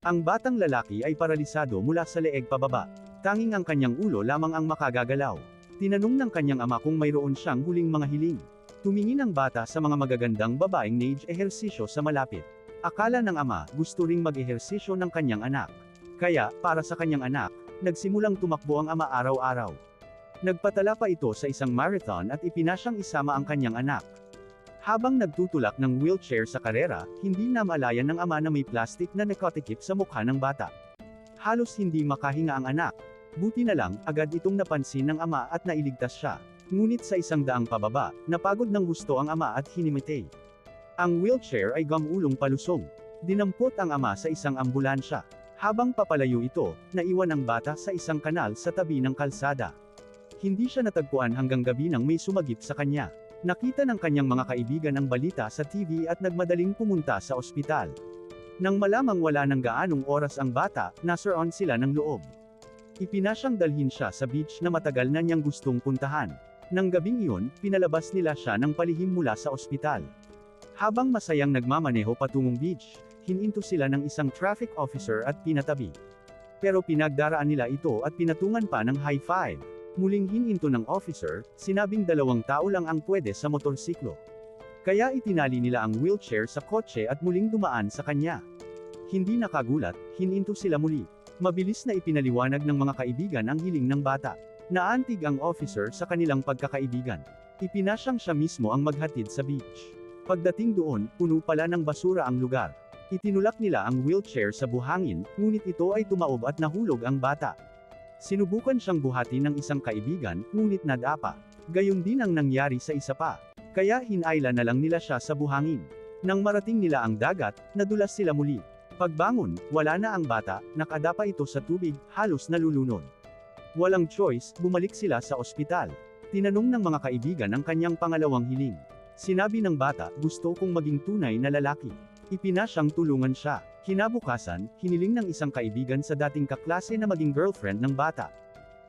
Ang batang lalaki ay paralisado mula sa leeg pababa. Tanging ang kanyang ulo lamang ang makagagalaw. Tinanong ng kanyang ama kung mayroon siyang huling mga hiling. Tumingin ang bata sa mga magagandang babaeng nag-ehersisyo sa malapit. Akala ng ama, gusto ring mag-ehersisyo ng kanyang anak. Kaya, para sa kanyang anak, nagsimulang tumakbo ang ama araw-araw. Nagpatala pa ito sa isang marathon at ipinasyang isama ang kanyang anak. Habang nagtutulak ng wheelchair sa karera, hindi na maalayan ng ama na may plastic na nakatikip sa mukha ng bata. Halos hindi makahinga ang anak. Buti na lang, agad itong napansin ng ama at nailigtas siya. Ngunit sa isang daang pababa, napagod ng husto ang ama at hinimitay. Ang wheelchair ay gamulong palusong. Dinampot ang ama sa isang ambulansya. Habang papalayo ito, naiwan ang bata sa isang kanal sa tabi ng kalsada. Hindi siya natagpuan hanggang gabi nang may sumagip sa kanya. Nakita ng kanyang mga kaibigan ang balita sa TV at nagmadaling pumunta sa ospital. Nang malamang wala ng gaanong oras ang bata, nasaron sila ng loob. Ipinasyang dalhin siya sa beach na matagal na niyang gustong puntahan. Nang gabing iyon, pinalabas nila siya ng palihim mula sa ospital. Habang masayang nagmamaneho patungong beach, hininto sila ng isang traffic officer at pinatabi. Pero pinagdaraan nila ito at pinatungan pa ng high five. Muling hininto ng officer, sinabing 2 tao lang ang pwede sa motorsiklo. Kaya itinali nila ang wheelchair sa kotse at muling dumaan sa kanya. Hindi nakagulat, hininto sila muli. Mabilis na ipinaliwanag ng mga kaibigan ang hiling ng bata. Naantig ang officer sa kanilang pagkakaibigan. Ipinasyang siya mismo ang maghatid sa beach. Pagdating doon, puno pala ng basura ang lugar. Itinulak nila ang wheelchair sa buhangin, ngunit ito ay tumaob at nahulog ang bata. Sinubukan siyang buhatin ng isang kaibigan, ngunit nadapa. Gayon din ang nangyari sa isa pa. Kaya hinayla na lang nila siya sa buhangin. Nang marating nila ang dagat, nadulas sila muli. Pagbangon, wala na ang bata, nakadapa ito sa tubig, halos nalulunod. Walang choice, bumalik sila sa ospital. Tinanong ng mga kaibigan ang kanyang pangalawang hiling. Sinabi ng bata, gusto kong maging tunay na lalaki. Ipinasyang tulungan siya. Kinabukasan, hiniling ng isang kaibigan sa dating kaklase na maging girlfriend ng bata.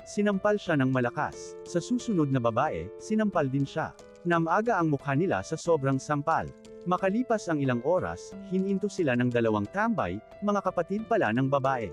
Sinampal siya ng malakas. Sa susunod na babae, sinampal din siya. Namaga ang mukha nila sa sobrang sampal. Makalipas ang ilang oras, hininto sila ng 2 tambay, mga kapatid pala ng babae.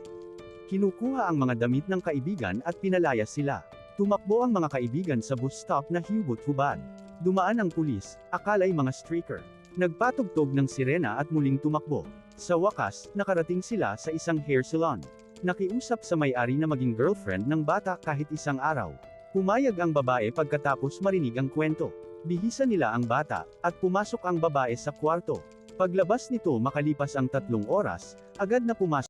Kinukuha ang mga damit ng kaibigan at pinalaya sila. Tumakbo ang mga kaibigan sa bus stop na hubot-hubad. Dumaan ang pulis, akala'y mga streaker. Nagpatugtog ng sirena at muling tumakbo. Sa wakas, nakarating sila sa isang hair salon. Nakiusap sa may-ari na maging girlfriend ng bata kahit isang araw. Pumayag ang babae pagkatapos marinig ang kwento. Bihisan nila ang bata, at pumasok ang babae sa kwarto. Paglabas nito makalipas ang 3 oras, agad na pumasok